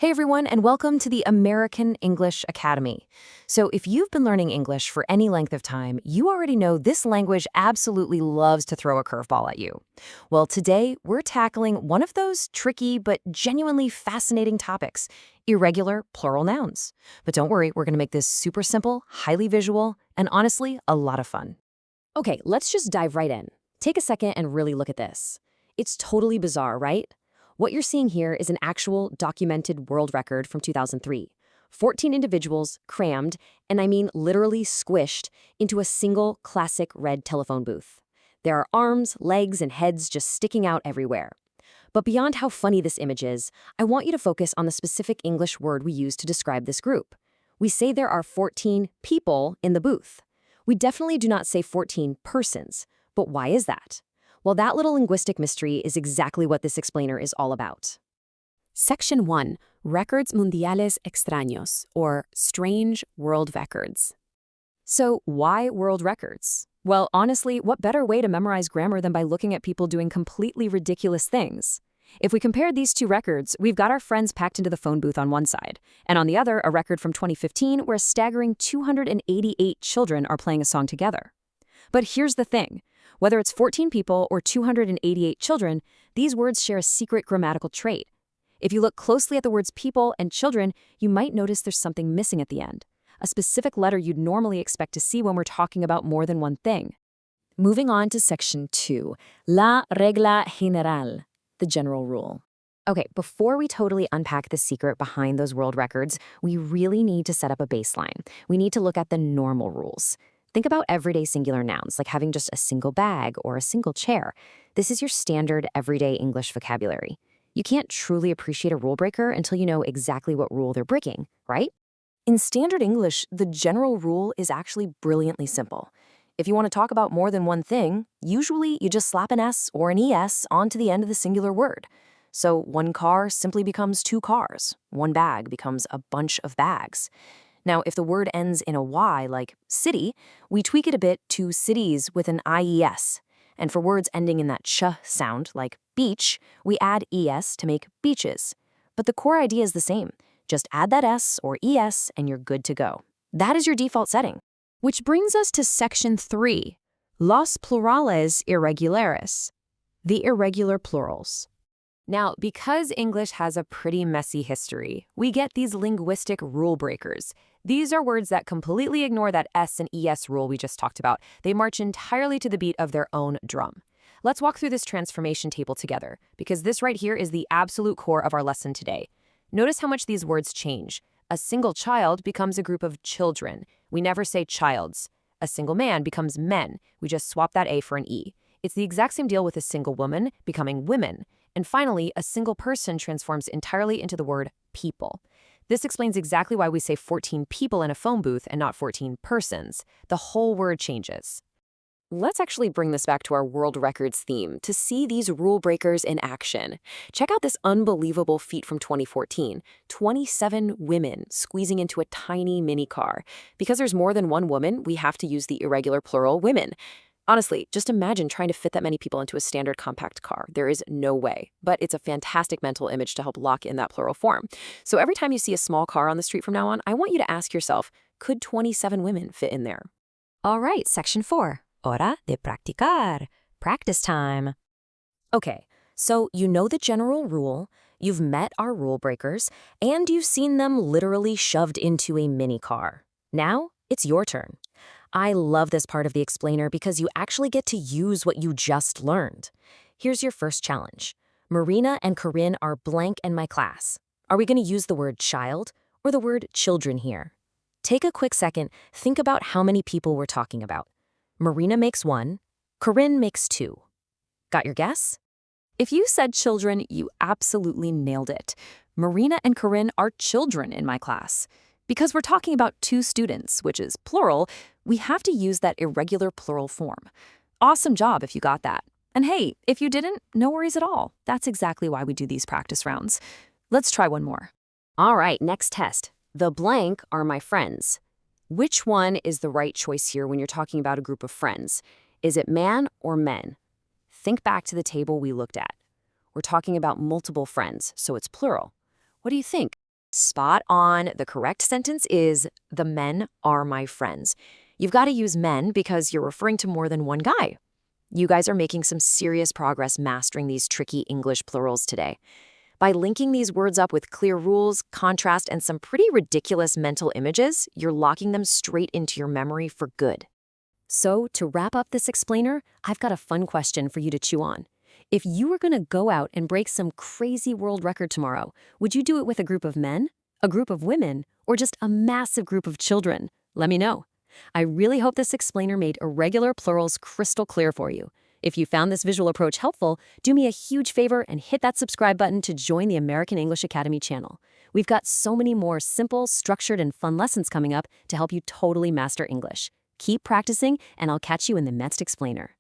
Hey everyone, and welcome to the American English Academy. So if you've been learning English for any length of time, you already know this language absolutely loves to throw a curveball at you. Well, today we're tackling one of those tricky but genuinely fascinating topics, irregular plural nouns. But don't worry, we're going to make this super simple, highly visual, and honestly, a lot of fun. Okay, let's just dive right in. Take a second and really look at this. It's totally bizarre, right? What you're seeing here is an actual documented world record from 2003. 14 individuals crammed, and I mean literally squished, into a single classic red telephone booth. There are arms, legs, and heads just sticking out everywhere. But beyond how funny this image is, I want you to focus on the specific English word we use to describe this group. We say there are 14 people in the booth. We definitely do not say 14 persons. But why is that? Well, that little linguistic mystery is exactly what this explainer is all about. Section 1. Records mundiales extraños, or strange world records. So why world records? Well, honestly, what better way to memorize grammar than by looking at people doing completely ridiculous things? If we compare these two records, we've got our friends packed into the phone booth on one side, and on the other, a record from 2015 where a staggering 288 children are playing a song together. But here's the thing. Whether it's 14 people or 288 children, these words share a secret grammatical trait. If you look closely at the words people and children, you might notice there's something missing at the end, a specific letter you'd normally expect to see when we're talking about more than one thing. Moving on to section 2, la regla general, the general rule. Okay, before we totally unpack the secret behind those world records, we really need to set up a baseline. We need to look at the normal rules. Think about everyday singular nouns, like having just a single bag or a single chair. This is your standard everyday English vocabulary. You can't truly appreciate a rule breaker until you know exactly what rule they're breaking, right? In standard English, the general rule is actually brilliantly simple. If you want to talk about more than one thing, usually you just slap an S or an ES onto the end of the singular word. So one car simply becomes two cars. One bag becomes a bunch of bags. Now, if the word ends in a Y, like city, we tweak it a bit to cities with an IES. And for words ending in that ch sound, like beach, we add ES to make beaches. But the core idea is the same. Just add that S or ES and you're good to go. That is your default setting. Which brings us to section 3, los plurales irregulares, the irregular plurals. Now, because English has a pretty messy history, we get these linguistic rule breakers. These are words that completely ignore that S and ES rule we just talked about. They march entirely to the beat of their own drum. Let's walk through this transformation table together, because this right here is the absolute core of our lesson today. Notice how much these words change. A single child becomes a group of children. We never say childs. A single man becomes men. We just swap that A for an E. It's the exact same deal with a single woman becoming women. And finally, a single person transforms entirely into the word people. This explains exactly why we say 14 people in a phone booth and not 14 persons. The whole word changes. Let's actually bring this back to our world records theme to see these rule breakers in action. Check out this unbelievable feat from 2014. 27 women squeezing into a tiny mini car. Because there's more than one woman, we have to use the irregular plural women. Honestly, just imagine trying to fit that many people into a standard compact car. There is no way. But it's a fantastic mental image to help lock in that plural form. So every time you see a small car on the street from now on, I want you to ask yourself, could 27 women fit in there? All right, section 4. Hora de practicar. Practice time. Okay, so you know the general rule, you've met our rule breakers, and you've seen them literally shoved into a mini car. Now, it's your turn. I love this part of the explainer because you actually get to use what you just learned. Here's your first challenge. Marina and Corinne are blank in my class. Are we going to use the word child or the word children here? Take a quick second, think about how many people we're talking about. Marina makes 1, Corinne makes 2. Got your guess? If you said children, you absolutely nailed it. Marina and Corinne are children in my class. Because we're talking about 2 students, which is plural, we have to use that irregular plural form. Awesome job if you got that. And hey, if you didn't, no worries at all. That's exactly why we do these practice rounds. Let's try one more. All right, next test. The blank are my friends. Which one is the right choice here when you're talking about a group of friends? Is it man or men? Think back to the table we looked at. We're talking about multiple friends, so it's plural. What do you think? Spot on. The correct sentence is, the men are my friends. You've got to use men because you're referring to more than one guy. You guys are making some serious progress mastering these tricky English plurals today. By linking these words up with clear rules, contrast, and some pretty ridiculous mental images, you're locking them straight into your memory for good. So, to wrap up this explainer, I've got a fun question for you to chew on. If you were going to go out and break some crazy world record tomorrow, would you do it with a group of men, a group of women, or just a massive group of children? Let me know. I really hope this explainer made irregular plurals crystal clear for you. If you found this visual approach helpful, do me a huge favor and hit that subscribe button to join the American English Academy channel. We've got so many more simple, structured, and fun lessons coming up to help you totally master English. Keep practicing, and I'll catch you in the next explainer.